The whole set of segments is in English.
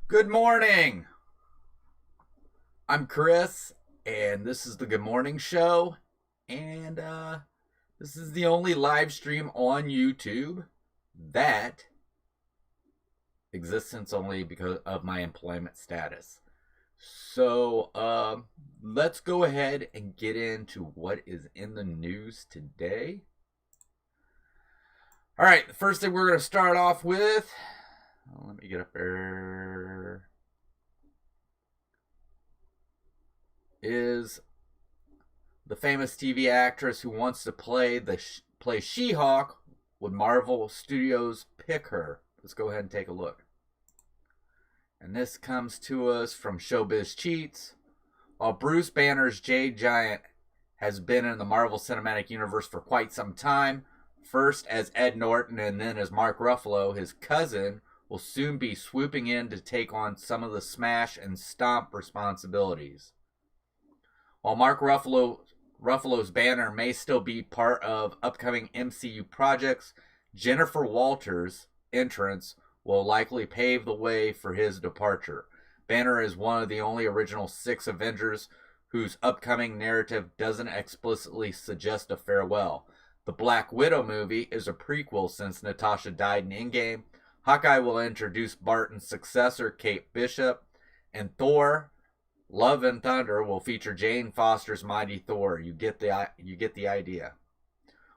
Good morning. I'm Chris, and this is the Good Morning Show. And this is the only live stream on YouTube that exists since only because of my employment status. So let's go ahead and get into what is in the news today. All right, the first thing we're going to start off with, let me get up there, is the famous TV actress who wants to play She-Hulk. Would Marvel Studios pick her? Let's go ahead and take a look. And this comes to us from Showbiz Cheats. While Bruce Banner's Jade Giant has been in the Marvel Cinematic Universe for quite some time, first as Ed Norton and then as Mark Ruffalo, his cousin will soon be swooping in to take on some of the smash and stomp responsibilities. While Mark Ruffalo's Banner may still be part of upcoming MCU projects, Jennifer Walters' entrance will likely pave the way for his departure. Banner is one of the only original 6 Avengers whose upcoming narrative doesn't explicitly suggest a farewell. The Black Widow movie is a prequel since Natasha died in Endgame. Hawkeye will introduce Barton's successor, Kate Bishop, and Thor: Love and Thunder will feature Jane Foster's Mighty Thor. You get the idea.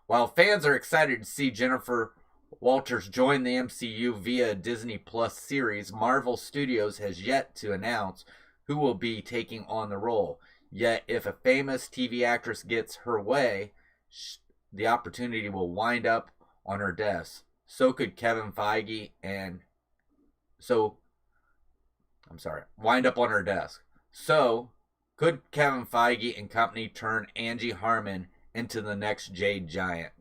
While fans are excited to see Jennifer Walters join the MCU via a Disney Plus series, Marvel Studios has yet to announce who will be taking on the role. Yet, if a famous TV actress gets her way, the opportunity will wind up on her desk. So could Kevin Feige wind up on her desk. So, could Kevin Feige and company turn Angie Harmon into the next Jade Giant?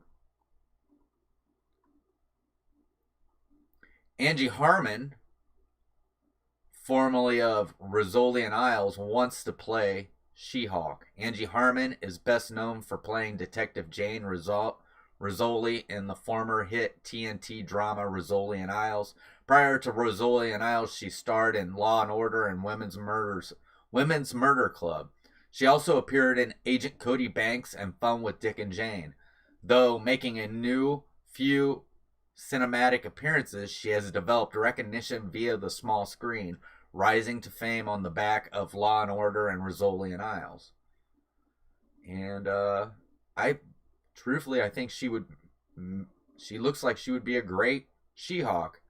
Angie Harmon, formerly of Rizzoli and Isles, wants to play She-Hulk. Angie Harmon is best known for playing Detective Jane Rizzoli in the former hit TNT drama Rizzoli and Isles. Prior to Rizzoli and Isles, she starred in Law and Order and Women's Murder Club. She also appeared in Agent Cody Banks and Fun with Dick and Jane. Though making a few cinematic appearances, she has developed recognition via the small screen, rising to fame on the back of Law and Order and Rizzoli and Isles. And I think she looks like she would be a great She-Hulk.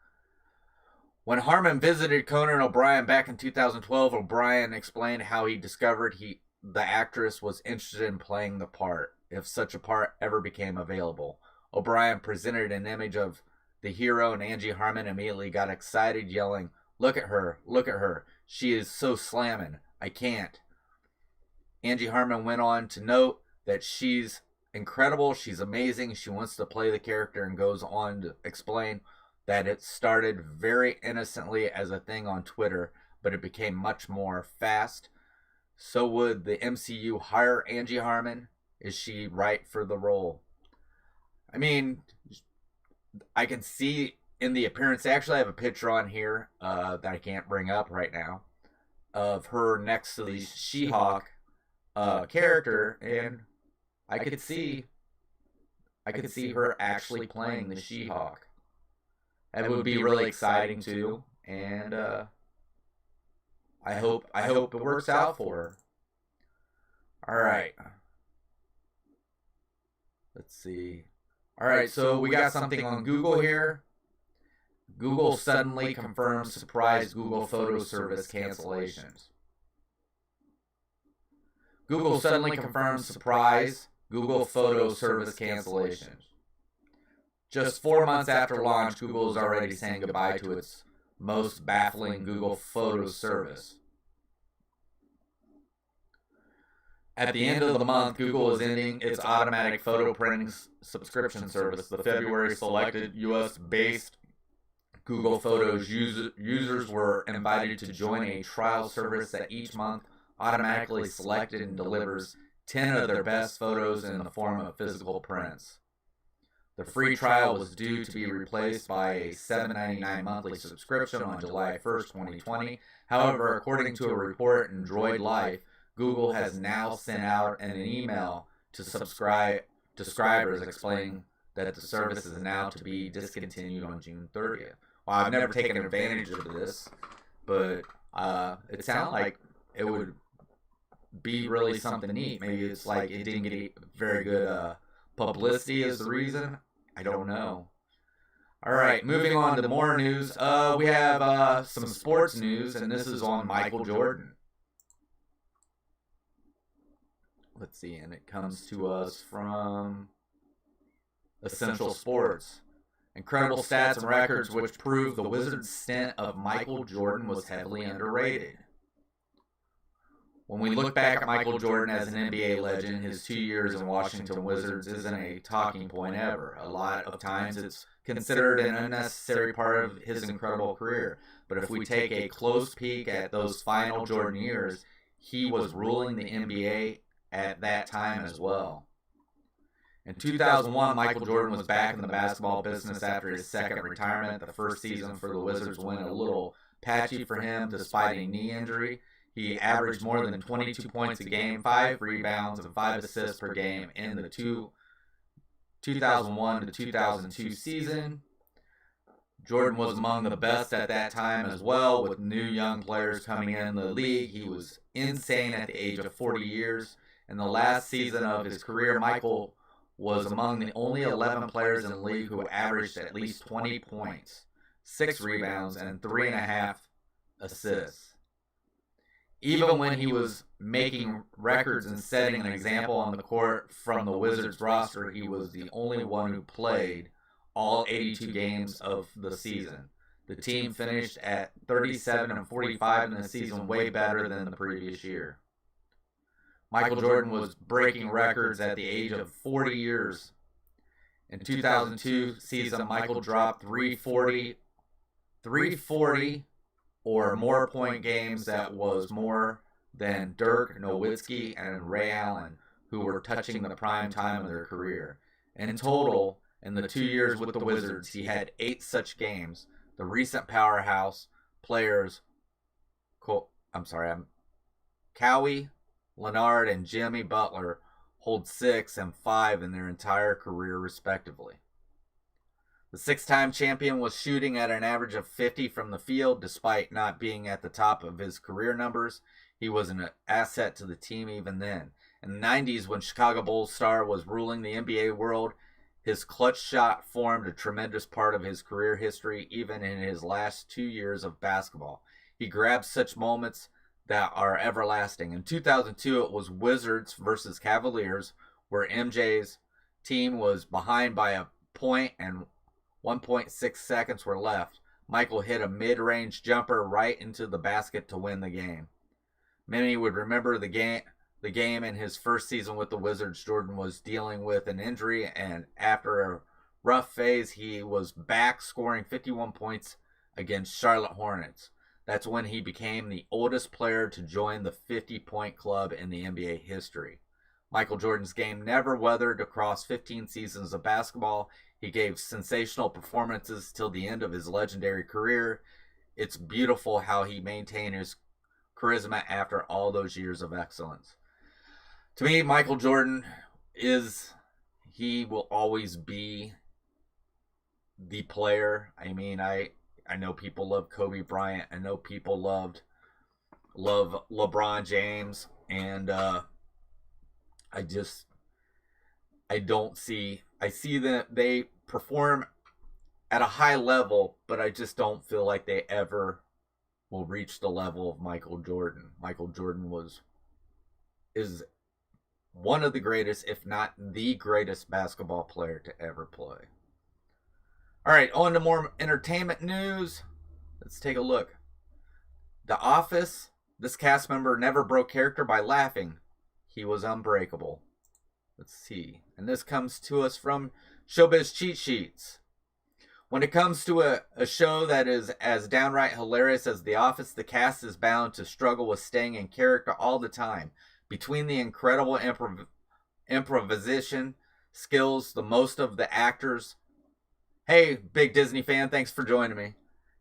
When Harmon visited Conan O'Brien back in 2012, O'Brien explained how he discovered the actress was interested in playing the part, if such a part ever became available. O'Brien presented an image of the hero, and Angie Harmon immediately got excited, yelling, look at her, she is so slammin', I can't." Angie Harmon went on to note that she's incredible, she's amazing, she wants to play the character, and goes on to explain that it started very innocently as a thing on Twitter, but it became much more fast. So would the MCU hire Angie Harmon? Is she right for the role? I mean, I can see in the appearance, actually I have a picture on here that I can't bring up right now, of her next to the She-Hulk character, and I could see her actually playing the She-Hulk. That would be really exciting too, and I hope it works out for her. All right, let's see. All right, so we got something on Google here. Google suddenly confirms surprise Google Photo Service cancellations. Google suddenly confirms surprise Google Photo Service cancellations. Just 4 months after launch, Google is already saying goodbye to its most baffling Google Photo Service. At the end of the month, Google is ending its automatic photo printing subscription service. The February selected US-based Google Photos users were invited to join a trial service that each month automatically selected and delivers 10 of their best photos in the form of physical prints. The free trial was due to be replaced by a $7.99 monthly subscription on July 1st, 2020. However, according to a report in Droid Life, Google has now sent out an email to subscribers explaining that the service is now to be discontinued on June 30th. Well, I've never taken advantage of this, but it sounded like it would be really something neat. Maybe it's like it didn't get very good publicity is the reason. I don't know. All right, moving on to more news. We have some sports news, and this is on Michael Jordan. Let's see, and it comes to us from Essential Sports. Incredible stats and records which prove the Wizards' stint of Michael Jordan was heavily underrated. When we look back at Michael Jordan as an NBA legend, his 2 years in Washington Wizards isn't a talking point ever. A lot of times it's considered an unnecessary part of his incredible career. But if we take a close peek at those final Jordan years, he was ruling the NBA at that time as well. In 2001, Michael Jordan was back in the basketball business after his second retirement. The first season for the Wizards went a little patchy for him despite a knee injury. He averaged more than 22 points a game, 5 rebounds, and 5 assists per game in the 2001 to 2002 season. Jordan was among the best at that time as well, with new young players coming in the league. He was insane at the age of 40 years. In the last season of his career, Michael was among the only 11 players in the league who averaged at least 20 points, 6 rebounds, and 3.5 assists. Even when he was making records and setting an example on the court from the Wizards roster, he was the only one who played all 82 games of the season. The team finished at 37-45 in the season, way better than the previous year. Michael Jordan was breaking records at the age of 40 years. In 2002 season, Michael dropped 340 or more point games. That was more than Dirk Nowitzki and Ray Allen, who were touching the prime time of their career. In total, in the 2 years with the Wizards, he had 8 such games. The recent powerhouse players, Kawhi Leonard and Jimmy Butler, hold 6 and 5 in their entire career, respectively. The 6-time champion was shooting at an average of 50 from the field, despite not being at the top of his career numbers. He was an asset to the team even then. In the 90s, when Chicago Bulls star was ruling the NBA world, his clutch shot formed a tremendous part of his career history, even in his last 2 years of basketball. He grabbed such moments that are everlasting. In 2002, it was Wizards versus Cavaliers, where MJ's team was behind by a point and 1.6 seconds were left. Michael hit a mid-range jumper right into the basket to win the game. Many would remember the game in his first season with the Wizards. Jordan was dealing with an injury, and after a rough phase, he was back scoring 51 points against Charlotte Hornets. That's when he became the oldest player to join the 50-point club in the NBA history. Michael Jordan's game never weathered across 15 seasons of basketball. He gave sensational performances till the end of his legendary career. It's beautiful how he maintained his charisma after all those years of excellence. To me, Michael Jordan he will always be the player. I mean, I know people love Kobe Bryant. I know people love LeBron James. And I see that they perform at a high level, but I just don't feel like they ever will reach the level of Michael Jordan. Michael Jordan is one of the greatest, if not the greatest basketball player to ever play. All right, on to more entertainment news. Let's take a look. The Office. This cast member never broke character by laughing. He was unbreakable. Let's see. And this comes to us from Showbiz Cheat Sheets. When it comes to a show that is as downright hilarious as The Office, the cast is bound to struggle with staying in character all the time. Between the incredible improvisation, skills the most of the actors. Hey, big Disney fan, thanks for joining me.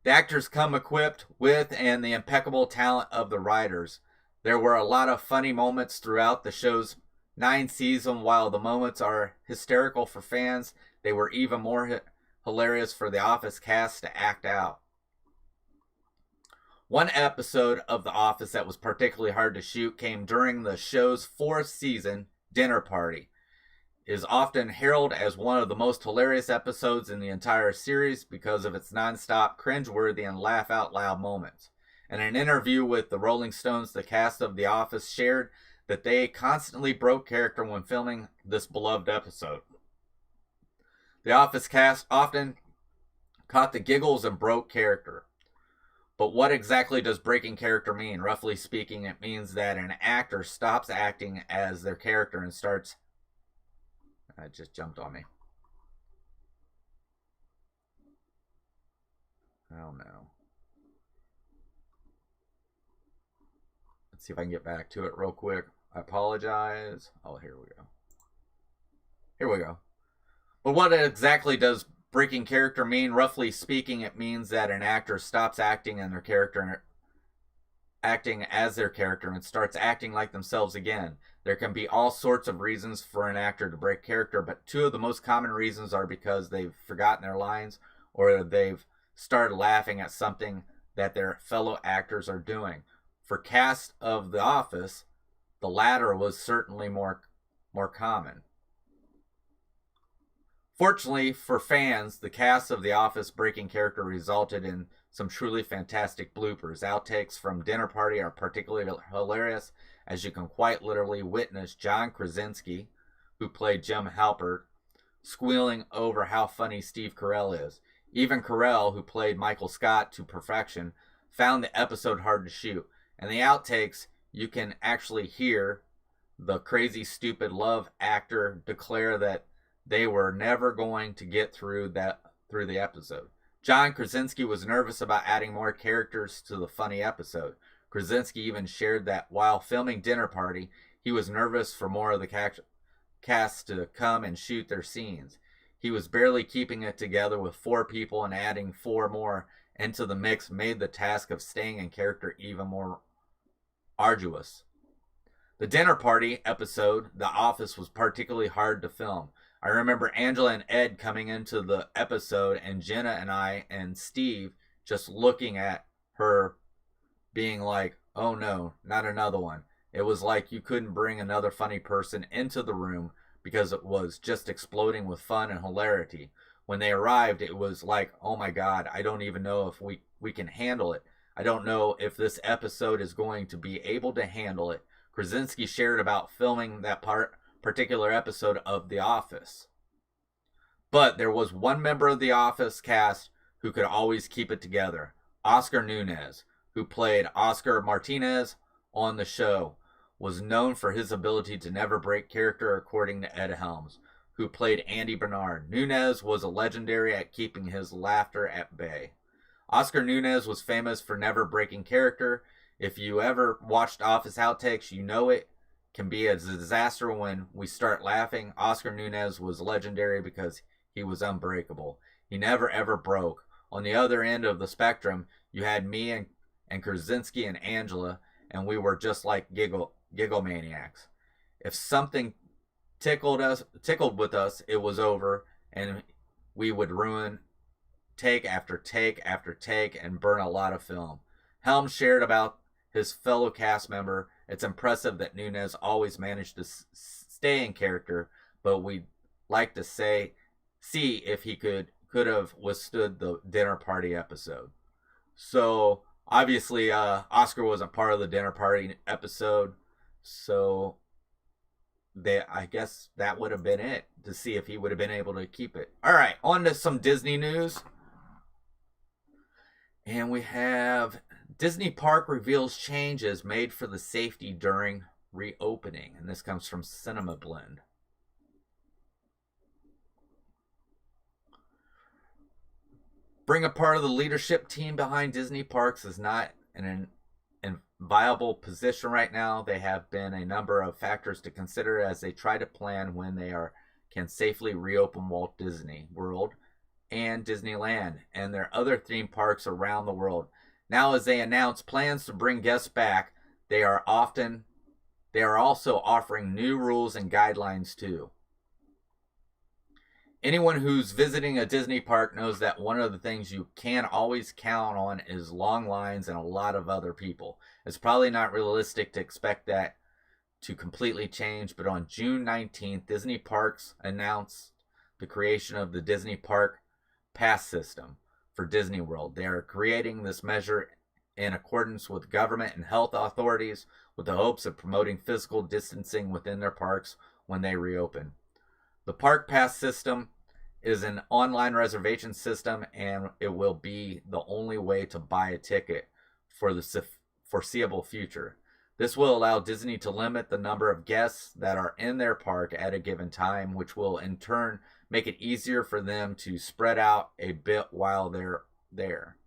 The actors come equipped with and the impeccable talent of the writers. There were a lot of funny moments throughout the show's 9 seasons. While the moments are hysterical for fans, they were even more hilarious for the Office cast to act out. One episode of The Office that was particularly hard to shoot came during the show's 4th season, Dinner Party. It is often heralded as one of the most hilarious episodes in the entire series because of its non-stop, cringeworthy, and laugh-out-loud moments. In an interview with the Rolling Stones, the cast of The Office shared that they constantly broke character when filming this beloved episode. The Office cast often caught the giggles and broke character. But what exactly does breaking character mean? Roughly speaking, it means that an actor stops acting as their character and starts... It just jumped on me. Oh no. Let's see if I can get back to it real quick. I apologize. Oh, here we go. Here we go. But what exactly does breaking character mean? Roughly speaking, it means that an actor stops acting as their character and starts acting like themselves again. There can be all sorts of reasons for an actor to break character, but 2 of the most common reasons are because they've forgotten their lines or they've started laughing at something that their fellow actors are doing. For cast of The Office, the latter was certainly more common. Fortunately for fans, the cast of The Office breaking character resulted in some truly fantastic bloopers. Outtakes from Dinner Party are particularly hilarious, as you can quite literally witness John Krasinski, who played Jim Halpert, squealing over how funny Steve Carell is. Even Carell, who played Michael Scott to perfection, found the episode hard to shoot. And the outtakes, you can actually hear the crazy stupid love actor declare that they were never going to get through the episode. John Krasinski was nervous about adding more characters to the funny episode. Krasinski even shared that while filming Dinner Party, he was nervous for more of the cast to come and shoot their scenes. He was barely keeping it together with 4 people, and adding 4 more into the mix made the task of staying in character even more arduous. The Dinner Party episode, The Office, was particularly hard to film. I remember Angela and Ed coming into the episode, and Jenna and I and Steve just looking at her being like, oh no, not another one. It was like you couldn't bring another funny person into the room because it was just exploding with fun and hilarity. When they arrived, it was like, oh my God, I don't even know if we can handle it. I don't know if this episode is going to be able to handle it. Krasinski shared about filming that particular episode of The Office. But there was one member of The Office cast who could always keep it together. Oscar Nunez, who played Oscar Martinez on the show, was known for his ability to never break character, according to Ed Helms, who played Andy Bernard. Nunez was a legendary at keeping his laughter at bay. Oscar Nunez was famous for never breaking character. If you ever watched Office outtakes, you know it can be a disaster when we start laughing. Oscar Nunez was legendary because he was unbreakable. He never ever broke. On the other end of the spectrum, you had me and Krasinski and Angela, and we were just like giggle maniacs. If something tickled with us, it was over, and we would ruin take after take after take and burn a lot of film. Helms shared about his fellow cast member. It's impressive that Nunez always managed to stay in character, but we'd like to see if he could have withstood the Dinner Party episode. So obviously, Oscar wasn't part of the Dinner Party episode, so I guess that would have been it, to see if he would have been able to keep it. All right, on to some Disney news. And we have Disney Park reveals changes made for the safety during reopening. And this comes from Cinema Blend. Being a part of the leadership team behind Disney Parks is not an viable position right now. There have been a number of factors to consider as they try to plan when they are can safely reopen Walt Disney World and Disneyland and their other theme parks around the world. Now, as they announce plans to bring guests back, they are also offering new rules and guidelines too. Anyone who's visiting a Disney park knows that one of the things you can always count on is long lines and a lot of other people. It's probably not realistic to expect that to completely change, but on June 19th, Disney Parks announced the creation of the Disney Park Pass system for Disney World. They are creating this measure in accordance with government and health authorities with the hopes of promoting physical distancing within their parks when they reopen. The Park Pass system is an online reservation system, and it will be the only way to buy a ticket for the foreseeable future. This will allow Disney to limit the number of guests that are in their park at a given time, which will in turn make it easier for them to spread out a bit while they're there.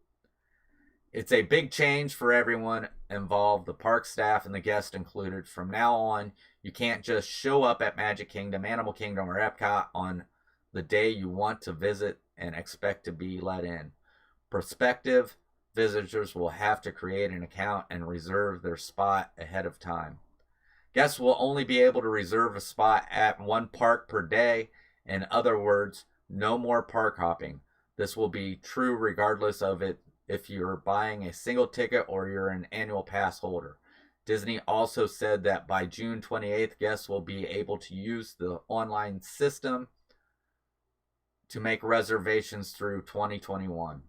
It's a big change for everyone involved, the park staff and the guests included. From now on, you can't just show up at Magic Kingdom, Animal Kingdom, or Epcot on the day you want to visit and expect to be let in. Prospective visitors will have to create an account and reserve their spot ahead of time. Guests will only be able to reserve a spot at one park per day. In other words, no more park hopping. This will be true regardless of it if you're buying a single ticket or you're an annual pass holder. Disney also said that by June 28th, guests will be able to use the online system to make reservations through 2021.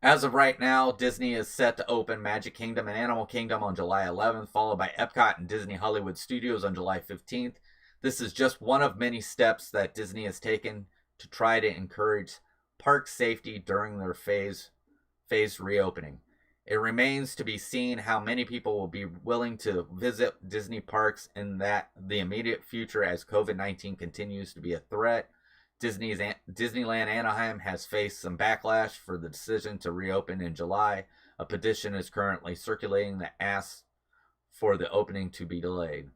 As of right now, Disney is set to open Magic Kingdom and Animal Kingdom on July 11th, followed by Epcot and Disney Hollywood Studios on July 15th. This is just one of many steps that Disney has taken to try to encourage park safety during their phased reopening. It remains to be seen how many people will be willing to visit Disney parks in the immediate future as COVID-19 continues to be a threat. Disneyland Anaheim has faced some backlash for the decision to reopen in July. A petition is currently circulating that asks for the opening to be delayed.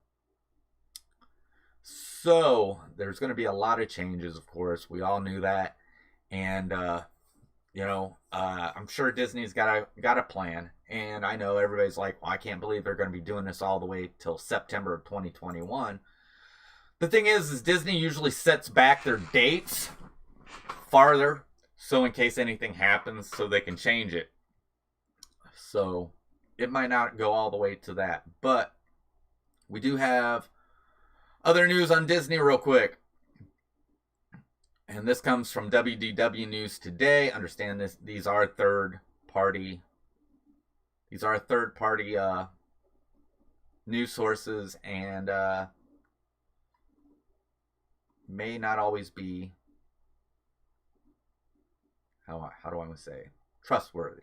So there's going to be a lot of changes, of course. We all knew that. And, I'm sure Disney's got a plan. And I know everybody's like, well, I can't believe they're going to be doing this all the way till September of 2021. The thing is Disney usually sets back their dates farther, so in case anything happens, so they can change it. So it might not go all the way to that. But we do have other news on Disney real quick. And this comes from WDW News Today. Understand this; these are third party news sources, and may not always be how do I want to say trustworthy.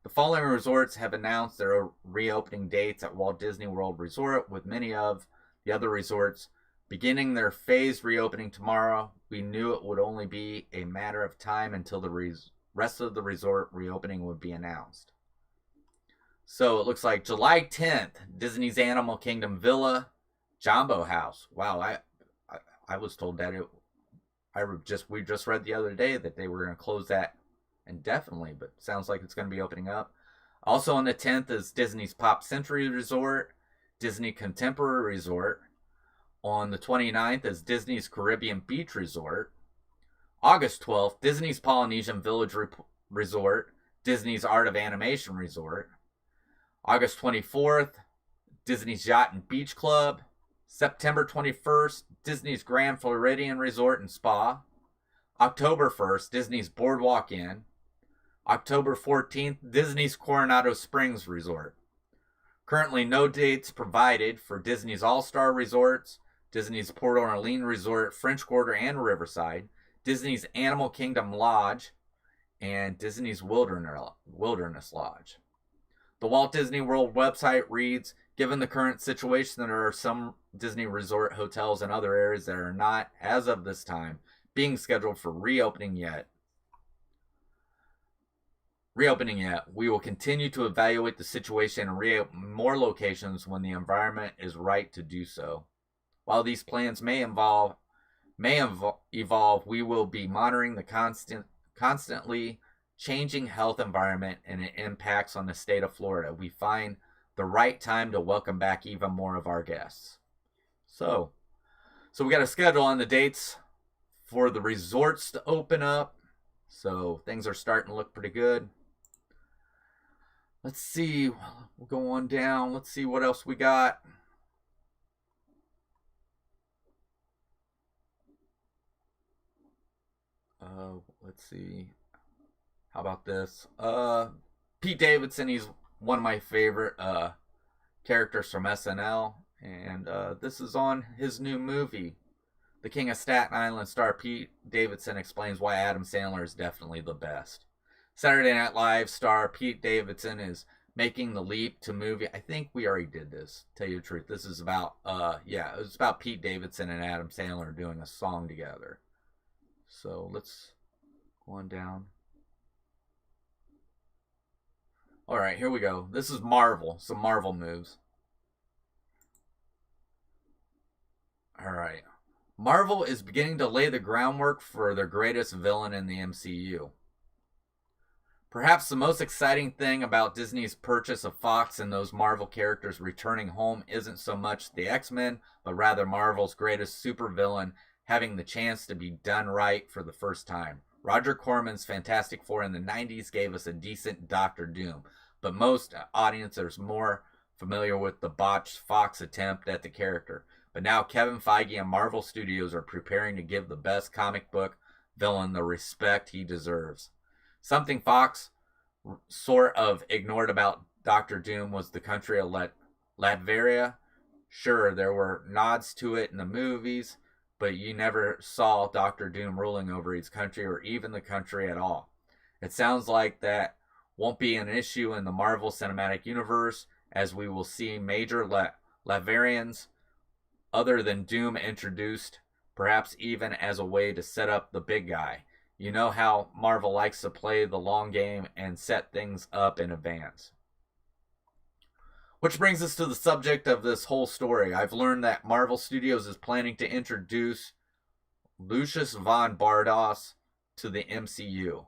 The following resorts have announced their reopening dates at Walt Disney World Resort, with many of the other resorts beginning their phased reopening tomorrow. We knew it would only be a matter of time until the rest of the resort reopening would be announced. So it looks like July 10th, Disney's Animal Kingdom Villa, Jambo House. Wow, I was told that we just read the other day that they were going to close that indefinitely, but sounds like it's going to be opening up. Also on the 10th is Disney's Pop Century Resort, Disney Contemporary Resort. On the 29th is Disney's Caribbean Beach Resort. August 12th, Disney's Polynesian Village Resort, Disney's Art of Animation Resort. August 24th, Disney's Yacht and Beach Club. September 21st, Disney's Grand Floridian Resort and Spa. October 1st, Disney's Boardwalk Inn. October 14th, Disney's Coronado Springs Resort. Currently no dates provided for Disney's All-Star Resorts, Disney's Port Orleans Resort, French Quarter, and Riverside, Disney's Animal Kingdom Lodge, and Disney's Wilderness Lodge. The Walt Disney World website reads, given the current situation, there are some Disney resort hotels in other areas that are not, as of this time, being scheduled for reopening yet. We will continue to evaluate the situation and reopen more locations when the environment is right to do so. While these plans evolve, we will be monitoring the constantly changing health environment and its impacts on the state of Florida. We find the right time to welcome back even more of our guests. So we got a schedule on the dates for the resorts to open up. So things are starting to look pretty good. Let's see. We'll go on down. Let's see what else we got. Let's see. How about this? Pete Davidson, he's one of my favorite characters from SNL. And this is on his new movie. The King of Staten Island star Pete Davidson explains why Adam Sandler is definitely the best. Saturday Night Live star Pete Davidson is making the leap to movie. I think we already did this, tell you the truth. This is about, it was about Pete Davidson and Adam Sandler doing a song together. So let's go on down. All right, here we go. This is Marvel, some Marvel moves. All right. Marvel is beginning to lay the groundwork for their greatest villain in the MCU. Perhaps the most exciting thing about Disney's purchase of Fox and those Marvel characters returning home isn't so much the X-Men, but rather Marvel's greatest supervillain having the chance to be done right for the first time. Roger Corman's Fantastic Four in the 90s gave us a decent Doctor Doom, but most audiences are more familiar with the botched Fox attempt at the character. But now Kevin Feige and Marvel Studios are preparing to give the best comic book villain the respect he deserves. Something Fox sort of ignored about Doctor Doom was the country of Latveria. Sure, there were nods to it in the movies, but you never saw Doctor Doom ruling over his country or even the country at all. It sounds like that won't be an issue in the Marvel Cinematic Universe, as we will see major Latverians other than Doom introduced, perhaps even as a way to set up the big guy. You know how Marvel likes to play the long game and set things up in advance. Which brings us to the subject of this whole story. I've learned that Marvel Studios is planning to introduce Lucius von Bardos to the MCU.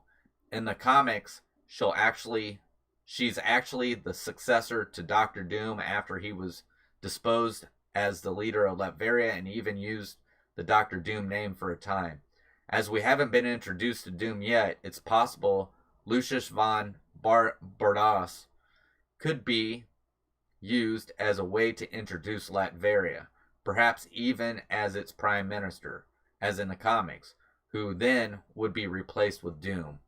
In the comics, she's actually the successor to Doctor Doom after he was disposed as the leader of Latveria and even used the Doctor Doom name for a time. As we haven't been introduced to Doom yet, it's possible Lucius von Bardos could be used as a way to introduce Latveria, perhaps even as its prime minister, as in the comics, who then would be replaced with Doom.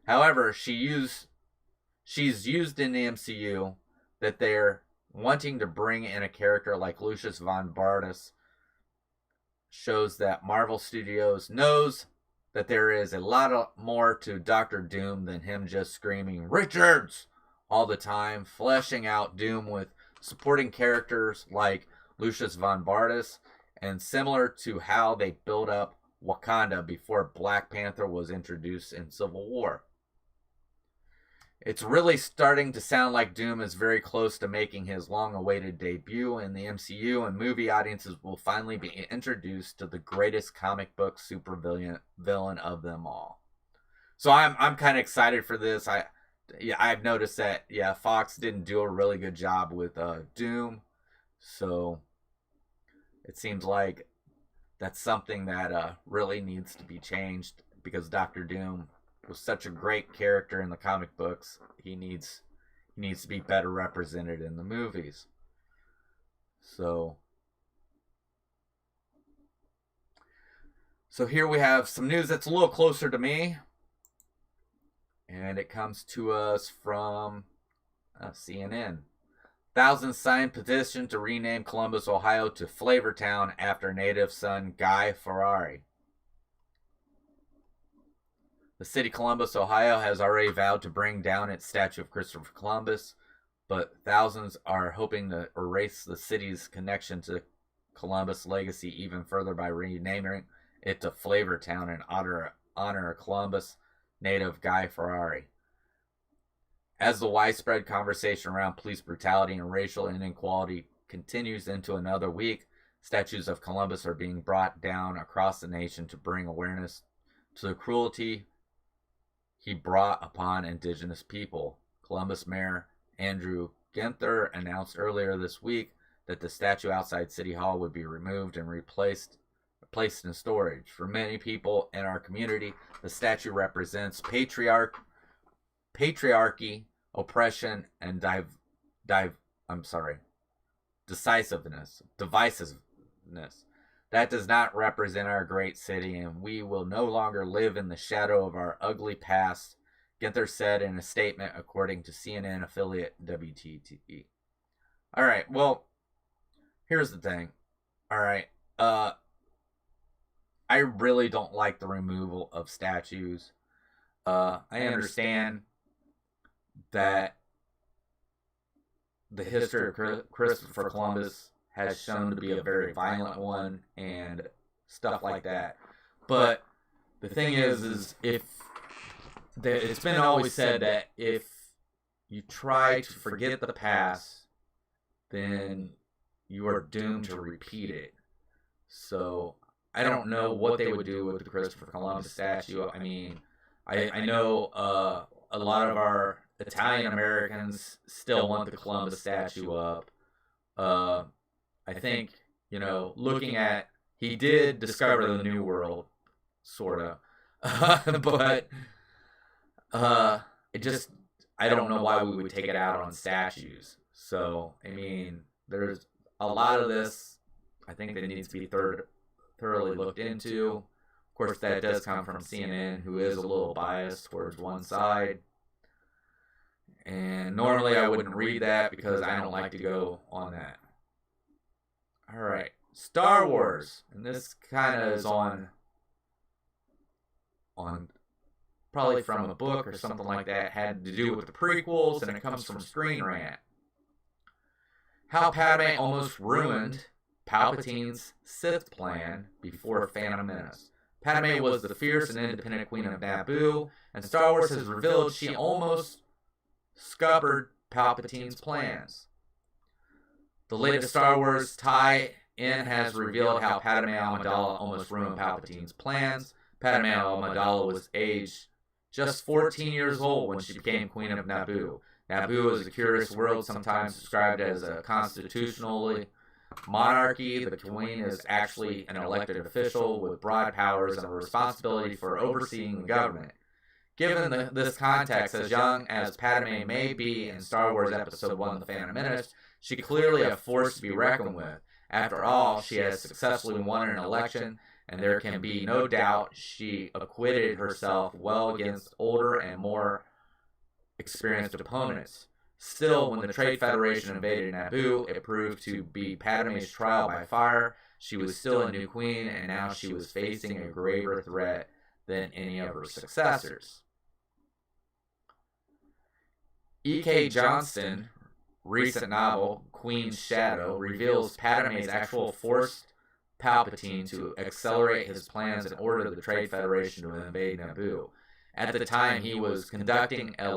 However, she's used in the MCU that they're wanting to bring in a character like Lucius von Bardos shows that Marvel Studios knows that there is a lot more to Doctor Doom than him just screaming Richards all the time, fleshing out Doom with supporting characters like Lucius von Bardos, and similar to how they built up Wakanda before Black Panther was introduced in Civil War. It's really starting to sound like Doom is very close to making his long-awaited debut in the MCU, and movie audiences will finally be introduced to the greatest comic book supervillain of them all. So I'm kind of excited for this. I've noticed that Fox didn't do a really good job with Doom, so it seems like that's something that really needs to be changed, because Doctor Doom was such a great character in the comic books. He needs to be better represented in the movies. So here we have some news that's a little closer to me, and it comes to us from CNN. Thousands signed petition to rename Columbus, Ohio to Flavortown after native son Guy Ferrari. The city of Columbus, Ohio has already vowed to bring down its statue of Christopher Columbus, but thousands are hoping to erase the city's connection to Columbus' legacy even further by renaming it to Flavortown in honor of Columbus native Guy Ferrari. As the widespread conversation around police brutality and racial inequality continues into another week, Statues of Columbus are being brought down across the nation to bring awareness to the cruelty he brought upon indigenous people. Columbus Mayor Andrew Ginther announced earlier this week that the statue outside City Hall would be removed and placed in storage. For many people in our community, the statue represents patriarchy, oppression, and divisiveness. That does not represent our great city, and we will no longer live in the shadow of our ugly past, Ginther said in a statement, according to CNN affiliate WDW. All right, well, here's the thing. All right, I really don't like the removal of statues. I understand that the history of Christopher Columbus has shown to be a very violent one and stuff like that. But the thing is if it's been always said that if you try to forget the past, then you are doomed to repeat it. So I don't know what they would do with the Christopher Columbus statue. I mean, I know a lot of our Italian Americans still want the Columbus statue up. I think, looking at, he did discover the New World, sort of. But I don't know why we would take it out on statues. So, I mean, there's a lot of this, I think, that needs to be thoroughly looked into. Of course, that does come from CNN, who is a little biased towards one side. And normally I wouldn't read that because I don't like to go on that. All right, Star Wars, and this kind of is on probably from a book or something like that, had to do with the prequels, and it comes from Screen Rant. How Padme almost ruined Palpatine's Sith plan before Phantom Menace. Padme was the fierce and independent queen of Naboo, and Star Wars has revealed she almost scuppered Palpatine's plans. The latest Star Wars tie-in has revealed how Padme Amidala almost ruined Palpatine's plans. Padme Amidala was aged just 14 years old when she became Queen of Naboo. Naboo is a curious world, sometimes described as a constitutionally monarchy. The Queen is actually an elected official with broad powers and a responsibility for overseeing the government. Given this context, as young as Padme may be in Star Wars Episode 1, The Phantom Menace, she clearly a force to be reckoned with. After all, she has successfully won an election, and there can be no doubt she acquitted herself well against older and more experienced opponents. Still, when the Trade Federation invaded Naboo, it proved to be Padme's trial by fire. She was still a new queen, and now she was facing a graver threat than any of her successors. E.K. Johnston's recent novel, Queen's Shadow, reveals Padme's actual forced Palpatine to accelerate his plans in order for the Trade Federation to invade Naboo. At the time, he was conducting a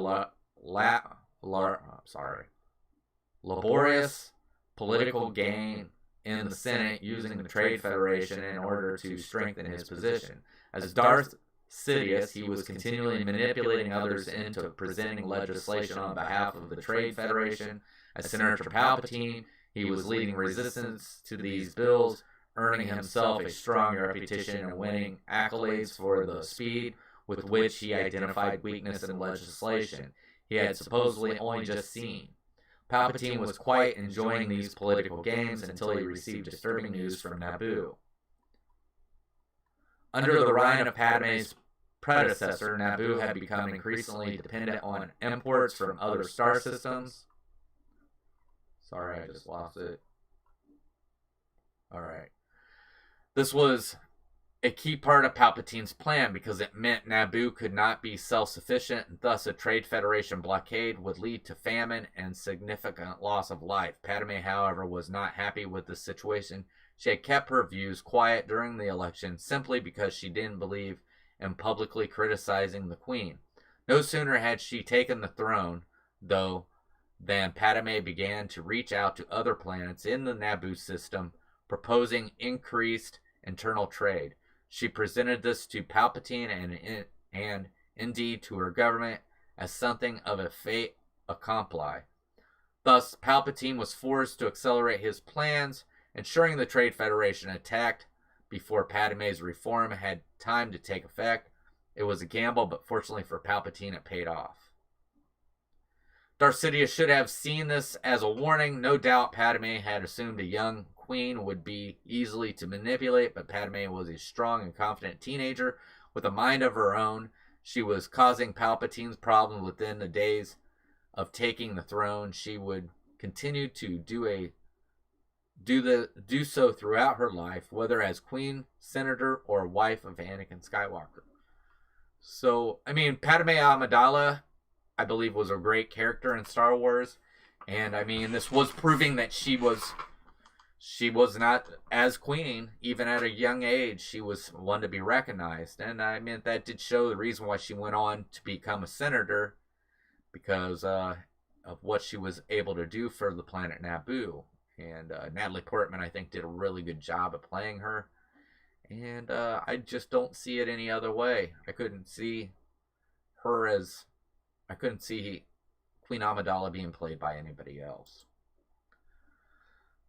laborious political game in the Senate using the Trade Federation in order to strengthen his position. As Darth Sidious, he was continually manipulating others into presenting legislation on behalf of the Trade Federation. As Senator Palpatine, he was leading resistance to these bills, earning himself a strong reputation and winning accolades for the speed with which he identified weakness in legislation he had supposedly only just seen. Palpatine was quite enjoying these political games until he received disturbing news from Naboo. Under the reign of Padme's predecessor, Naboo had become increasingly dependent on imports from other star systems. Sorry, I just lost it. Alright. This was a key part of Palpatine's plan because it meant Naboo could not be self-sufficient, and thus a Trade Federation blockade would lead to famine and significant loss of life. Padme, however, was not happy with the situation. She had kept her views quiet during the election simply because she didn't believe in publicly criticizing the Queen. No sooner had she taken the throne, though, than Padme began to reach out to other planets in the Naboo system proposing increased internal trade. She presented this to Palpatine and indeed to her government as something of a fait accompli. Thus, Palpatine was forced to accelerate his plans, ensuring the Trade Federation attacked before Padme's reform had time to take effect. It was a gamble, but fortunately for Palpatine, it paid off. Darth Sidious should have seen this as a warning. No doubt Padme had assumed a young queen would be easily to manipulate, but Padme was a strong and confident teenager with a mind of her own. She was causing Palpatine's problems within the days of taking the throne. She would continue to do so throughout her life, whether as queen, senator, or wife of Anakin Skywalker. So, I mean, Padme Amidala, I believe, was a great character in Star Wars, and I mean, this was proving that she was not, as queen, even at a young age, she was one to be recognized. And I mean, that did show the reason why she went on to become a senator, because of what she was able to do for the planet Naboo. And Natalie Portman, I think, did a really good job of playing her. And I just don't see it any other way. I couldn't see Queen Amidala being played by anybody else.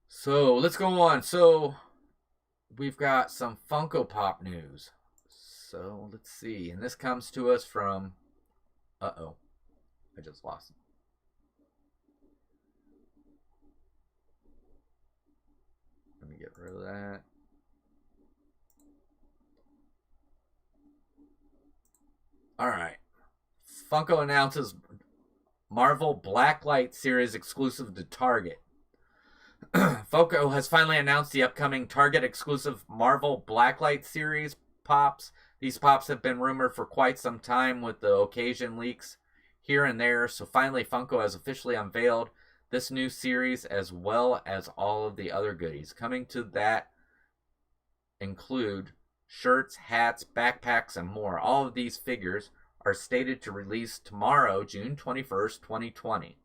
So let's go on. So we've got some Funko Pop news. So let's see. And this comes to us from... Uh-oh. I just lost it. Let me get rid of that. Alright. Funko announces Marvel Blacklight series exclusive to Target. Funko has finally announced the upcoming Target exclusive Marvel Blacklight series pops. These pops have been rumored for quite some time, with the occasion leaks here and there. So finally Funko has officially unveiled this new series, as well as all of the other goodies. Coming to that include shirts, hats, backpacks, and more. All of these figures are stated to release tomorrow, June 21st, 2020.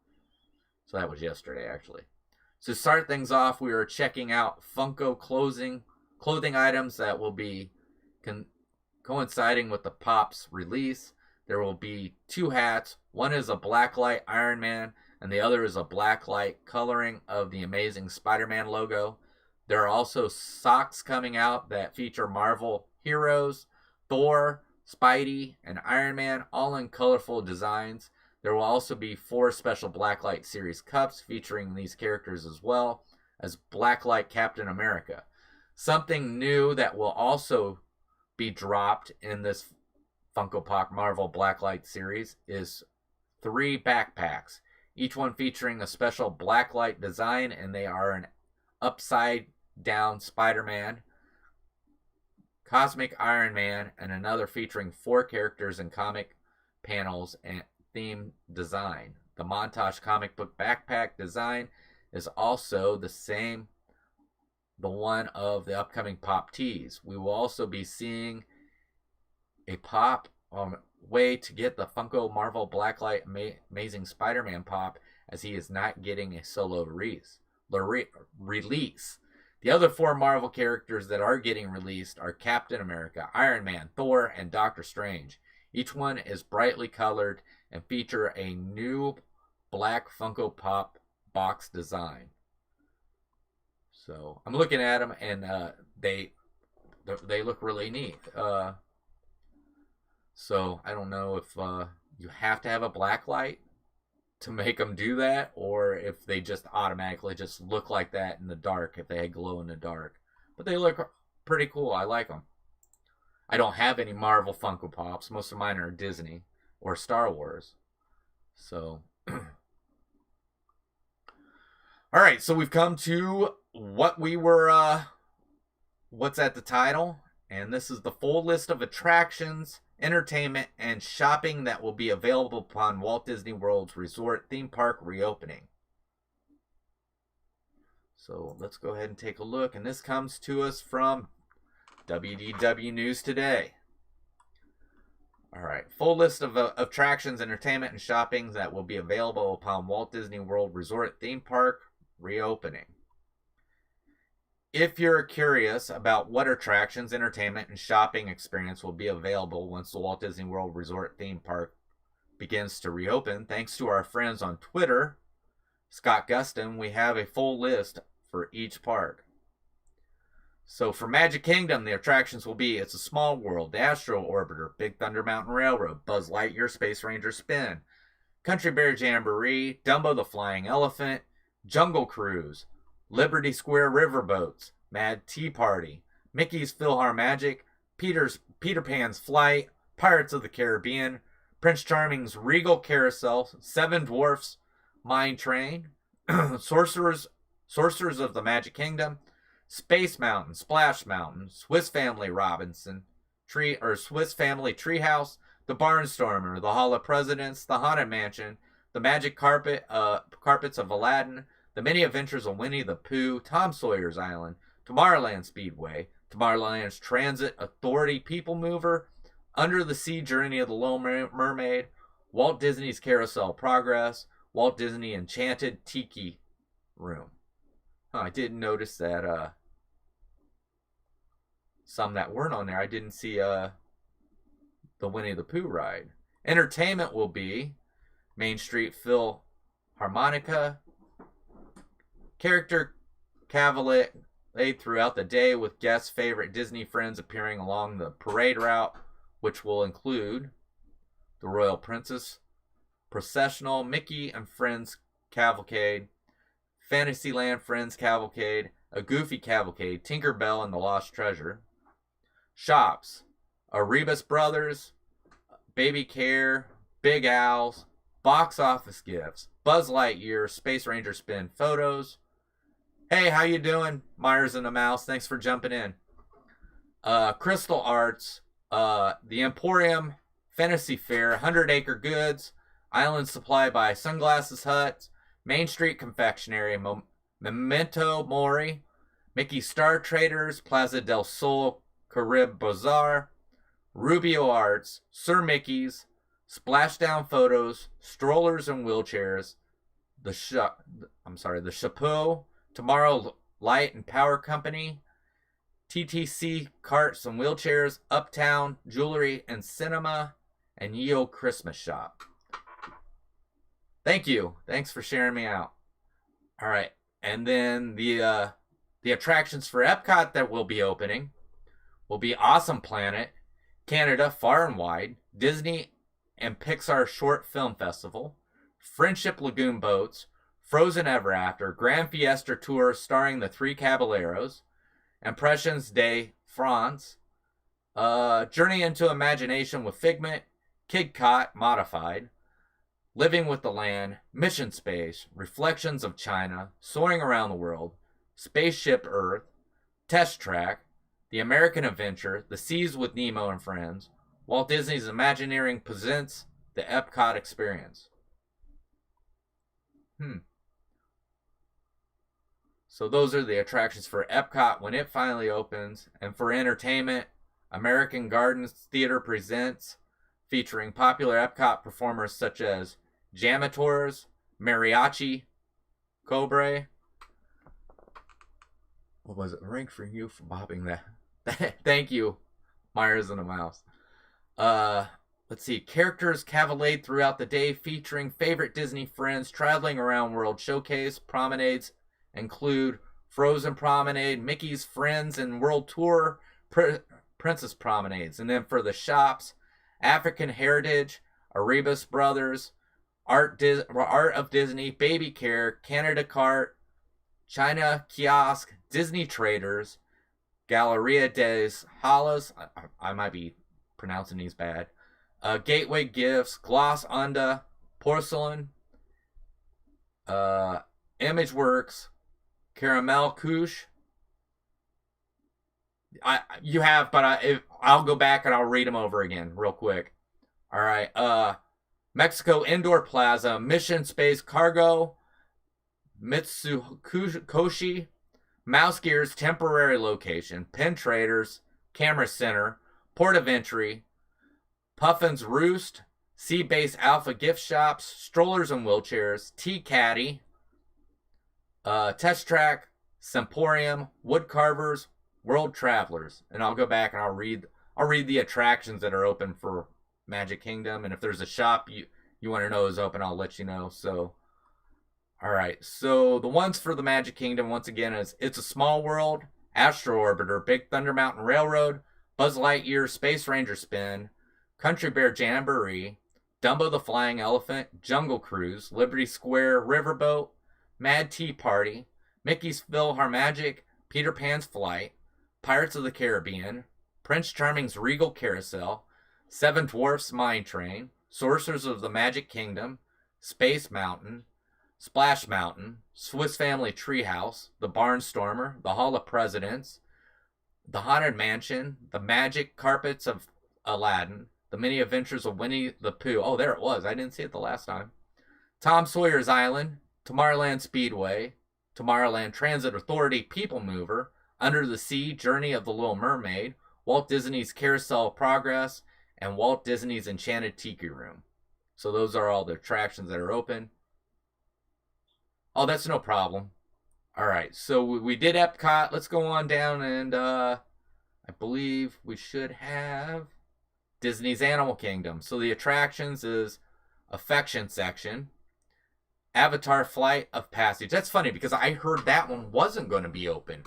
So that was yesterday, actually. To start things off, we are checking out Funko clothing items that will be coinciding with the Pop's release. There will be 2 hats. One is a blacklight Iron Man, and the other is a blacklight coloring of the Amazing Spider-Man logo. There are also socks coming out that feature Marvel heroes, Thor, Spidey, and Iron Man, all in colorful designs. There will also be 4 special Blacklight series cups featuring these characters, as well as Blacklight Captain America. Something new that will also be dropped in this Funko Pop Marvel Blacklight series is 3 backpacks, each one featuring a special Blacklight design, and they are an upside down Spider-Man, Cosmic Iron Man, and another featuring 4 characters in comic panels and theme design. The montage comic book backpack design is also the same, the one of the upcoming Pop tees. We will also be seeing a Pop way to get the Funko Marvel Blacklight Amazing Spider-Man Pop, as he is not getting a solo release. The other 4 Marvel characters that are getting released are Captain America, Iron Man, Thor, and Doctor Strange. Each one is brightly colored and feature a new black Funko Pop box design. So I'm looking at them, and they look really neat. So I don't know if you have to have a black light to make them do that, or if they just automatically just look like that in the dark, if they glow in the dark. But they look pretty cool. I like them. I don't have any Marvel Funko Pops. Most of mine are Disney or Star Wars. So, all right. So we've come to what we were, what's at the title. And this is the full list of attractions, entertainment, and shopping that will be available upon Walt Disney World Resort theme park reopening. So let's go ahead and take a look. And this comes to us from WDW News Today. All right, full list of attractions, entertainment, and shopping that will be available upon Walt Disney World Resort theme park reopening. If you're curious about what attractions, entertainment, and shopping experience will be available once the Walt Disney World Resort theme park begins to reopen, thanks to our friends on Twitter, Scott Gustin, we have a full list for each park. So for Magic Kingdom, the attractions will be It's a Small World, the Astro Orbiter, Big Thunder Mountain Railroad, Buzz Lightyear Space Ranger Spin, Country Bear Jamboree, Dumbo the Flying Elephant, Jungle Cruise, Liberty Square Riverboats, Mad Tea Party, Mickey's PhilharMagic, Peter Pan's Flight, Pirates of the Caribbean, Prince Charming's Regal Carousel, Seven Dwarfs Mine Train, Sorcerers of the Magic Kingdom, Space Mountain, Splash Mountain, Swiss Family Robinson, Swiss Family Treehouse, the Barnstormer, the Hall of Presidents, the Haunted Mansion, the Magic Carpets of Aladdin, the Many Adventures of Winnie the Pooh, Tom Sawyer's Island, Tomorrowland Speedway, Tomorrowland's Transit Authority People Mover, Under the Sea Journey of the Little Mermaid, Walt Disney's Carousel Progress, Walt Disney Enchanted Tiki Room. I didn't notice that some that weren't on there. I didn't see the Winnie the Pooh ride. Entertainment will be Main Street Philharmonica, character cavalcade throughout the day with guests' favorite Disney friends appearing along the parade route, which will include the Royal Princess Processional, Mickey and Friends Cavalcade, Fantasyland Friends Cavalcade, a Goofy Cavalcade, Tinkerbell and the Lost Treasure. Shops, Erebus Brothers, Baby Care, Big Owls, box office gifts, Buzz Lightyear, Space Ranger Spin photos. Hey, how you doing, Myers and the Mouse? Thanks for jumping in. Crystal Arts, the Emporium, Fantasy Fair, 100 Acre Goods, Island Supply by Sunglasses Hut, Main Street Confectionery, Memento Mori, Mickey Star Traders, Plaza del Sol Carib Bazaar, Rubio Arts, Sir Mickey's, Splashdown Photos, Strollers and Wheelchairs, the Chapeau, Tomorrow Light and Power Company, TTC Carts and Wheelchairs, Uptown Jewelry and Cinema, and Yo Christmas Shop. Thank you. Thanks for sharing me out. All right. And then the attractions for Epcot that will be opening will be Awesome Planet, Canada Far and Wide, Disney and Pixar Short Film Festival, Friendship Lagoon Boats, Frozen Ever After, Grand Fiesta Tour starring the Three Caballeros, Impressions de France, Journey into Imagination with Figment, Kid Cot Modified, Living with the Land, Mission Space, Reflections of China, Soaring Around the World, Spaceship Earth, Test Track, The American Adventure, The Seas with Nemo and Friends, Walt Disney's Imagineering presents the Epcot Experience. So those are the attractions for Epcot when it finally opens. And for entertainment, American Gardens Theater presents, featuring popular Epcot performers such as Jamators, Mariachi, Cobre. What was it? Rank for you for bobbing that. Thank you, Myers and the Mouse. Let's see. Characters cavalcade throughout the day featuring favorite Disney friends traveling around World Showcase. Promenades include Frozen Promenade, Mickey's Friends and World Tour, Princess Promenades. And then for the shops, African Heritage, Erebus Brothers, Art of Disney, Baby Care, Canada Cart, China Kiosk, Disney Traders, Galleria des Halles, I might be pronouncing these bad, Gateway Gifts, Gloss Onda, Porcelain, Imageworks, Caramel Couche. You have, but I'll go back and I'll read them over again real quick. All right. Mexico Indoor Plaza, Mission Space Cargo, Mitsukoshi, Mouse Gear's temporary location, Pen Traders, Camera Center, Port of Entry, Puffin's Roost, Sea Base Alpha Gift Shops, Strollers and Wheelchairs, Tea Caddy, Test Track, Semporium, Woodcarvers, World Travelers. And I'll go back and I'll read the attractions that are open for Magic Kingdom, and if there's a shop you want to know is open, I'll let you know. So all right, so the ones for the Magic Kingdom, once again, is It's a Small World, Astro Orbiter, Big Thunder Mountain Railroad, Buzz Lightyear Space Ranger Spin, Country Bear Jamboree, Dumbo the Flying Elephant, Jungle Cruise, Liberty Square Riverboat, Mad Tea Party, Mickey's PhilharMagic, Peter Pan's Flight, Pirates of the Caribbean, Prince Charming's Regal Carousel, Seven Dwarfs Mine Train, Sorcerers of the Magic Kingdom, Space Mountain, Splash Mountain, Swiss Family Treehouse, The Barnstormer, The Hall of Presidents, The Haunted Mansion, The Magic Carpets of Aladdin, The Many Adventures of Winnie the Pooh. Oh, there it was. I didn't see it the last time. Tom Sawyer's Island, Tomorrowland Speedway, Tomorrowland Transit Authority People Mover, Under the Sea Journey of the Little Mermaid, Walt Disney's Carousel of Progress, and Walt Disney's Enchanted Tiki Room. So those are all the attractions that are open. Oh, that's no problem. All right, so we did Epcot. Let's go on down, and I believe we should have Disney's Animal Kingdom. So the attractions is Affection Section, Avatar Flight of Passage. That's funny because I heard that one wasn't going to be open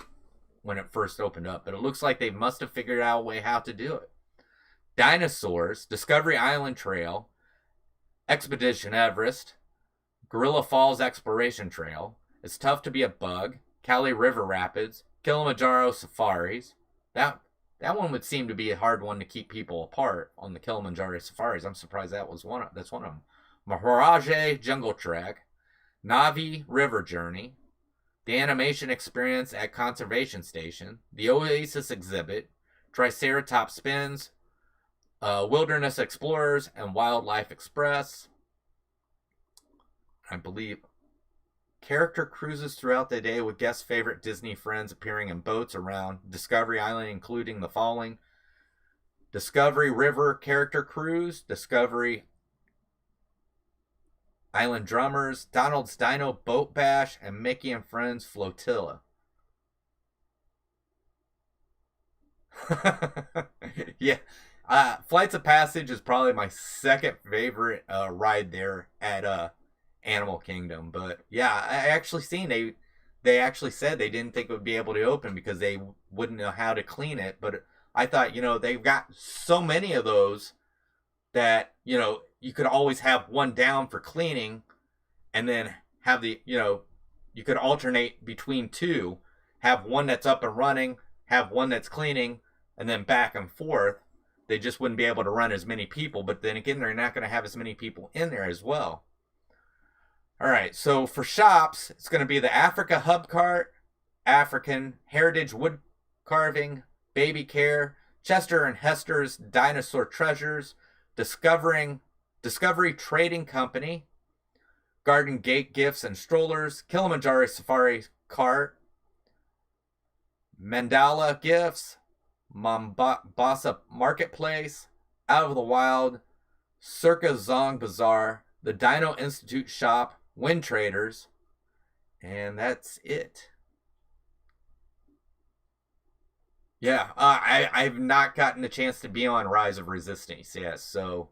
when it first opened up, but it looks like they must have figured out a way how to do it. Dinosaurs, Discovery Island Trail, Expedition Everest, Gorilla Falls Exploration Trail, It's Tough to Be a Bug, Cali River Rapids, Kilimanjaro Safaris. That one would seem to be a hard one to keep people apart on the Kilimanjaro Safaris. I'm surprised that's one of them. Maharaja Jungle Trek, Navi River Journey, the Animation Experience at Conservation Station, the Oasis Exhibit, Triceratops Spins, Wilderness Explorers, and Wildlife Express. I believe character cruises throughout the day with guest favorite Disney friends appearing in boats around Discovery Island, including the following: Discovery River Character Cruise, Discovery Island Drummers, Donald's Dino Boat Bash, and Mickey and Friends Flotilla. Yeah. Flights of Passage is probably my second favorite ride there at Animal Kingdom. But yeah, I actually seen they actually said they didn't think it would be able to open because they wouldn't know how to clean it. But I thought, they've got so many of those that, you could always have one down for cleaning and then have you could alternate between two, have one that's up and running, have one that's cleaning, and then back and forth. They just wouldn't be able to run as many people, but then again, they're not going to have as many people in there as well. All right, so for shops, it's going to be the Africa Hub Cart, African Heritage Wood Carving, Baby Care, Chester and Hester's Dinosaur Treasures, Discovery Trading Company, Garden Gate Gifts and Strollers, Kilimanjaro Safari Cart, Mandala Gifts, Mombasa Marketplace, Out of the Wild, Circa Zong Bazaar, the Dino Institute Shop, Wind Traders, and that's it. Yeah, I've not gotten a chance to be on Rise of Resistance yet, so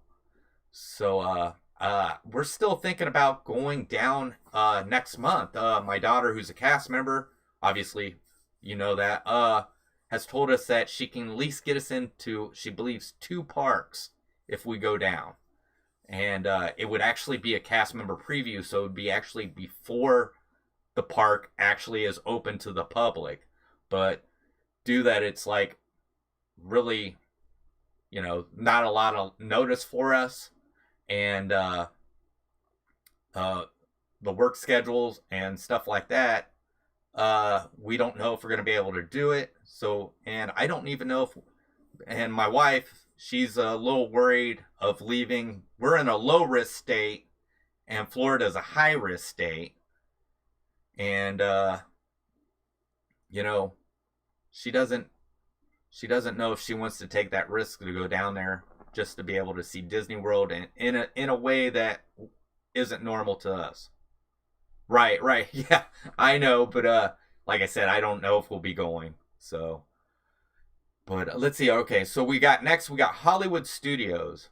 we're still thinking about going down next month. My daughter, who's a cast member, obviously, that, has told us that she can at least get us into, she believes, 2 parks if we go down. And it would actually be a cast member preview, so it would be actually before the park actually is open to the public. But due that it's like really, not a lot of notice for us, and the work schedules and stuff like that, we don't know if we're going to be able to do it. So, and I don't even know and my wife, she's a little worried of leaving. We're in a low risk state and Florida's a high risk state. And, she doesn't know if she wants to take that risk to go down there just to be able to see Disney World in a way that isn't normal to us. Right. Yeah, I know, but like I said, I don't know if we'll be going. So, but let's see. Okay, so we got Hollywood Studios.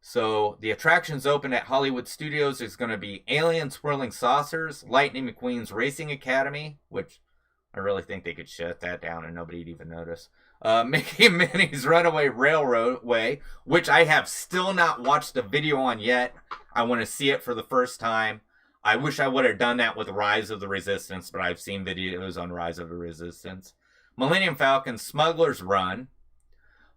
So the attractions open at Hollywood Studios is going to be Alien Swirling Saucers, Lightning McQueen's Racing Academy, which I really think they could shut that down and nobody'd even notice. Mickey and Minnie's Runaway Railway, which I have still not watched the video on yet. I want to see it for the first time. I wish I would have done that with Rise of the Resistance, but I've seen videos on Rise of the Resistance. Millennium Falcon Smuggler's Run,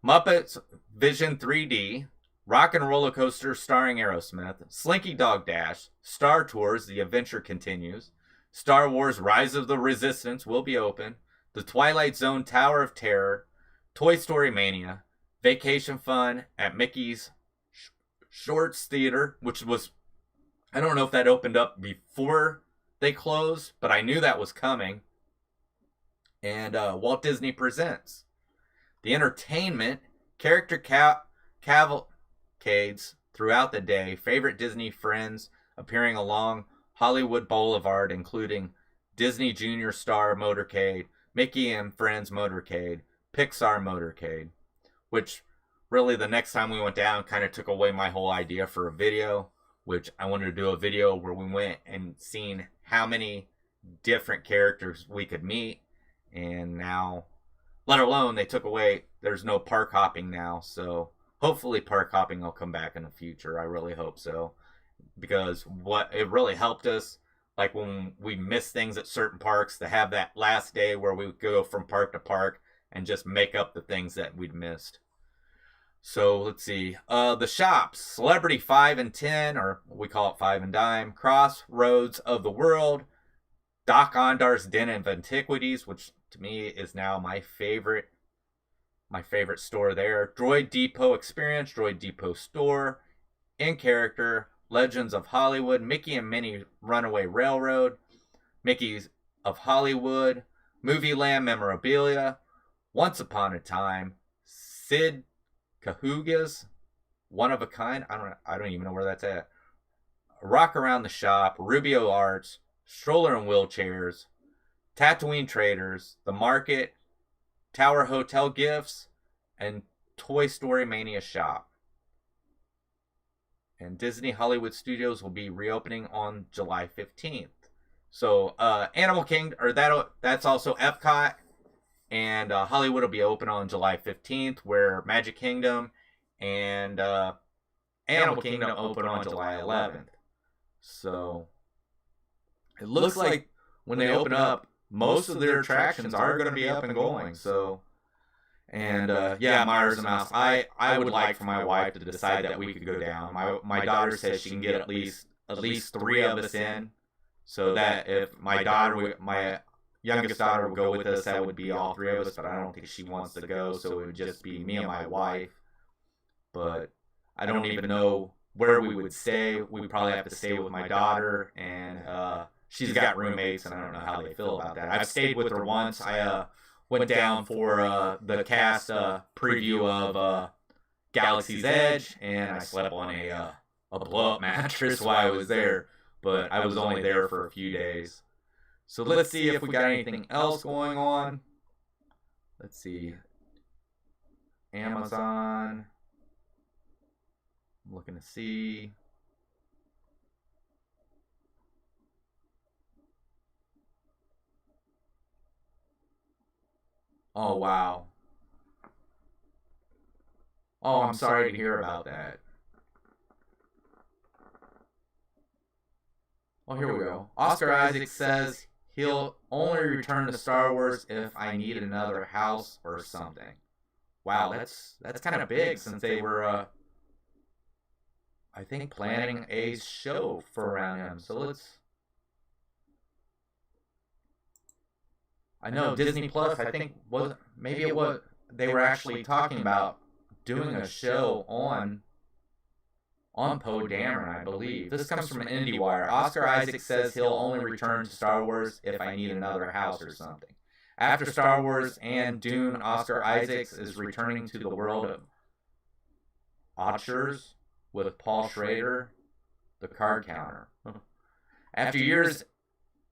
Muppets Vision 3D, Rock and Roller Coaster starring Aerosmith, Slinky Dog Dash, Star Tours The Adventure Continues, Star Wars Rise of the Resistance will be open, The Twilight Zone Tower of Terror, Toy Story Mania, Vacation Fun at Mickey's Shorts Theater, which was, I don't know if that opened up before they closed, but I knew that was coming, and Walt Disney Presents. The entertainment, character cavalcades throughout the day, favorite Disney friends appearing along Hollywood Boulevard, including Disney Junior Star Motorcade, Mickey and Friends Motorcade, Pixar Motorcade, which really the next time we went down kind of took away my whole idea for a video, which I wanted to do a video where we went and seen how many different characters we could meet, and now, let alone they took away, there's no park hopping now, so hopefully park hopping will come back in the future. I really hope so, because what it really helped us, like when we missed things at certain parks, to have that last day where we would go from park to park and just make up the things that we'd missed. So let's see. The shops, Celebrity 5 and 10, or we call it 5 and Dime, Crossroads of the World, Doc Ondar's Den of Antiquities, which to me is now my favorite store there. Droid Depot Experience, Droid Depot Store, In Character, Legends of Hollywood, Mickey and Minnie Runaway Railroad, Mickey's of Hollywood, Movie Land Memorabilia, Once Upon a Time, Sid Cahuga's One of a Kind. I don't even know where that's at. Rock Around the Shop, Rubio Arts, Stroller and Wheelchairs, Tatooine Traders, The Market, Tower Hotel Gifts, and Toy Story Mania Shop. And Disney Hollywood Studios will be reopening on July 15th. So Animal Kingdom, or that's also Epcot, and Hollywood will be open on July 15th, where Magic Kingdom and Animal Kingdom open on July 11th. So it looks like when they open up, most of their attractions are going to be up and going. So, and yeah, Myers and Mouse. I would like for my wife to decide that we could go down. My daughter says she can get at least 3 of us in, so that if my youngest daughter would go with us, that would be all 3 of us. But I don't think she wants to go, so it would just be me and my wife. But I don't even know where we would stay. We would probably have to stay with my daughter, and she's got roommates, and I don't know how they feel about that. I've stayed with her once. I went down for the cast preview of Galaxy's Edge, and I slept on a blow-up mattress while I was there, but I was only there for a few days. So let's see if we got anything else going on. Let's see. Amazon. I'm looking to see. Oh, wow. Oh, I'm sorry to hear about that. Oh, here we go. Oscar Isaac says he'll only return to Star Wars if I need another house or something. Wow, that's kind of big, since they were, I think, planning a show for around him. So let's... I know Disney Plus, I think, they were actually talking about doing a show on Poe Dameron, I believe. This comes from IndieWire. Oscar Isaac says he'll only return to Star Wars if I need another house or something. After Star Wars and Dune, Oscar Isaacs is returning to the world of auteurs with Paul Schrader, the card counter. After years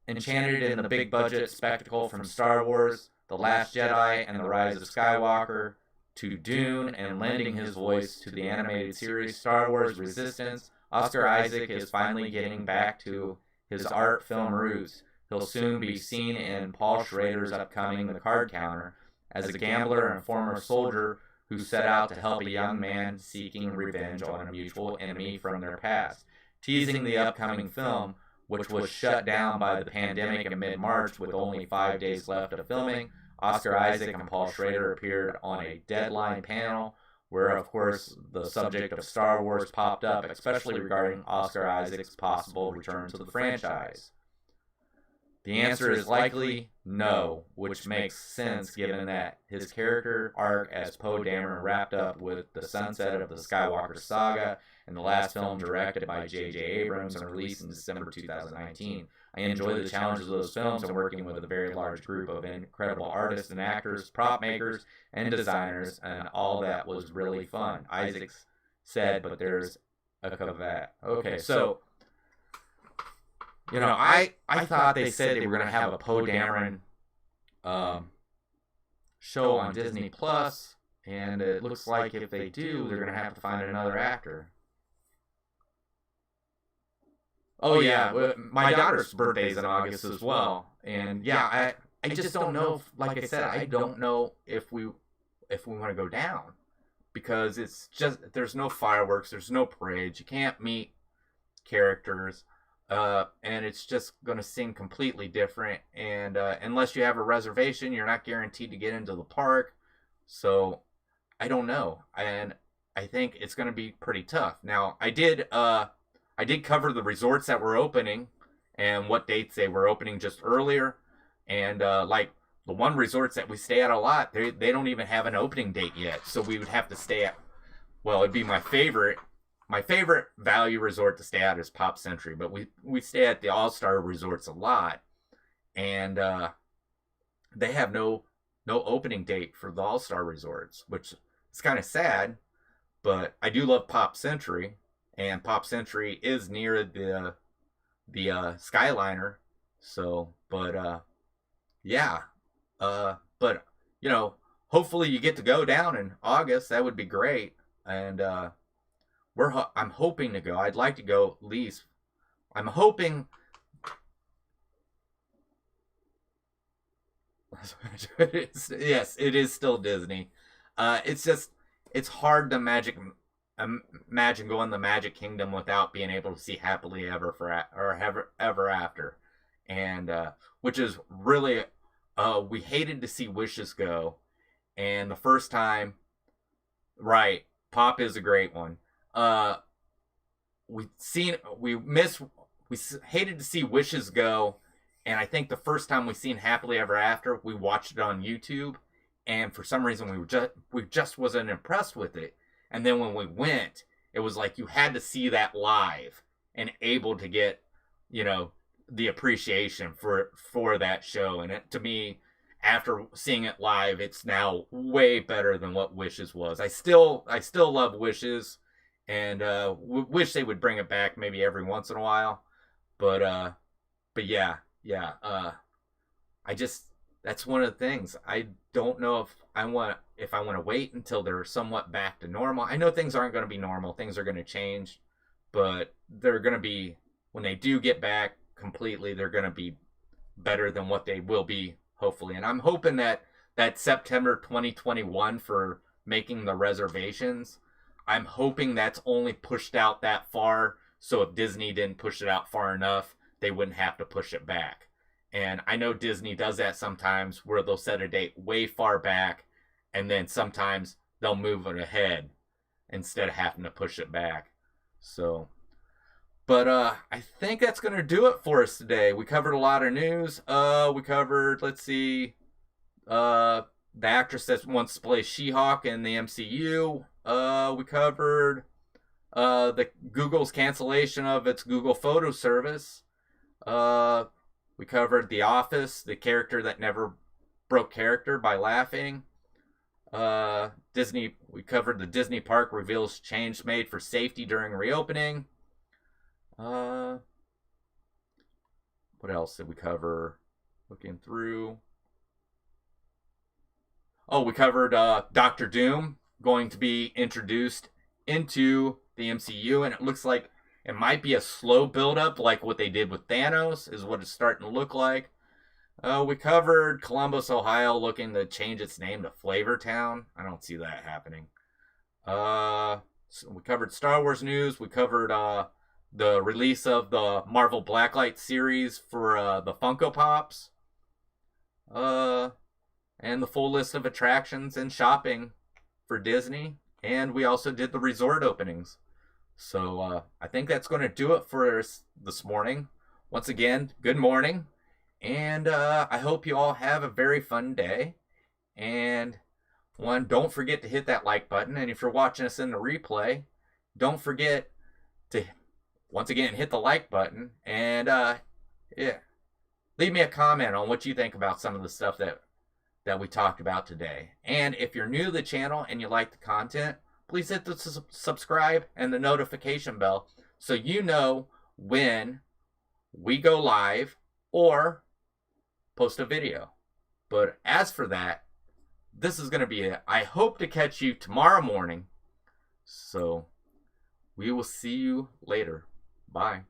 enchanted in the big budget spectacle from Star Wars, The Last Jedi, and The Rise of Skywalker, to Dune and lending his voice to the animated series Star Wars Resistance, Oscar Isaac is finally getting back to his art film roots. He'll soon be seen in Paul Schrader's upcoming The Card Counter as a gambler and former soldier who set out to help a young man seeking revenge on a mutual enemy from their past. Teasing the upcoming film, which was shut down by the pandemic in mid-March with only 5 days left of filming, Oscar Isaac and Paul Schrader appeared on a Deadline panel where, of course, the subject of Star Wars popped up, especially regarding Oscar Isaac's possible return to the franchise. The answer is likely no, which makes sense given that his character arc as Poe Dameron wrapped up with the sunset of the Skywalker saga and the last film directed by J.J. Abrams and released in December 2019. I enjoyed the challenges of those films and working with a very large group of incredible artists and actors, prop makers, and designers, and all that was really fun, Isaacs said, but there's a caveat. Okay, so, you know, I thought they said they were going to have a Poe Dameron show on Disney Plus, and it looks like if they do, they're going to have to find another actor. Oh yeah, my daughter's birthday's in August as well, and yeah, I just don't know. Like I said, I don't know if we want to go down, because it's just there's no fireworks, there's no parades, you can't meet characters, and it's just going to seem completely different. And unless you have a reservation, you're not guaranteed to get into the park. So I don't know, and I think it's going to be pretty tough. Now I did cover the resorts that were opening and what dates they were opening just earlier. And like the one resorts that we stay at a lot, they don't even have an opening date yet. So we would have to stay at, well, it'd be my favorite value resort to stay at is Pop Century. But we stay at the All-Star resorts a lot. And they have no opening date for the All-Star resorts, which is kind of sad. But I do love Pop Century. And Pop Century is near the Skyliner, so, but, yeah, but, you know, hopefully you get to go down in August. That would be great, and, I'm hoping to go. I'd like to go at least. I'm hoping. Yes, it is still Disney. It's just, it's hard to imagine going to the Magic Kingdom without being able to see Happily Ever After, and which is really we hated to see Wishes go, and the first time, right? Pop is a great one. We hated to see Wishes go, and I think the first time we seen Happily Ever After, we watched it on YouTube, and for some reason we just wasn't impressed with it. And then when we went, it was like you had to see that live and able to get, you know, the appreciation for that show. And to me, after seeing it live, it's now way better than what Wishes was. I still love Wishes, and wish they would bring it back maybe every once in a while. But yeah. That's one of the things. I don't know if I want to wait until they're somewhat back to normal. I know things aren't going to be normal. Things are going to change, but they're going to be, when they do get back completely, they're going to be better than what they will be, hopefully. And I'm hoping that September 2021 for making the reservations, I'm hoping that's only pushed out that far, so if Disney didn't push it out far enough, they wouldn't have to push it back. And I know Disney does that sometimes, where they'll set a date way far back, and then sometimes they'll move it ahead instead of having to push it back. So, but I think that's going to do it for us today. We covered a lot of news. We covered, let's see, the actress that wants to play She-Hulk in the MCU. We covered the Google's cancellation of its Google Photo service. We covered The Office, the character that never broke character by laughing. We covered the Disney park reveals change made for safety during reopening. What else did we cover? Looking through. Oh, we covered Doctor Doom going to be introduced into the MCU, and it looks like it might be a slow build-up, like what they did with Thanos, is what it's starting to look like. We covered Columbus, Ohio, looking to change its name to Flavortown. I don't see that happening. So we covered Star Wars news. We covered the release of the Marvel Blacklight series for the Funko Pops. And the full list of attractions and shopping for Disney. And we also did the resort openings. So I think that's going to do it for us this morning. Once again, good morning. And I hope you all have a very fun day. And don't forget to hit that like button. And if you're watching us in the replay, don't forget to, once again, hit the like button. And leave me a comment on what you think about some of the stuff that we talked about today. And if you're new to the channel and you like the content, please hit the subscribe and the notification bell so you know when we go live or post a video. But as for that, this is going to be it. I hope to catch you tomorrow morning. So we will see you later. Bye.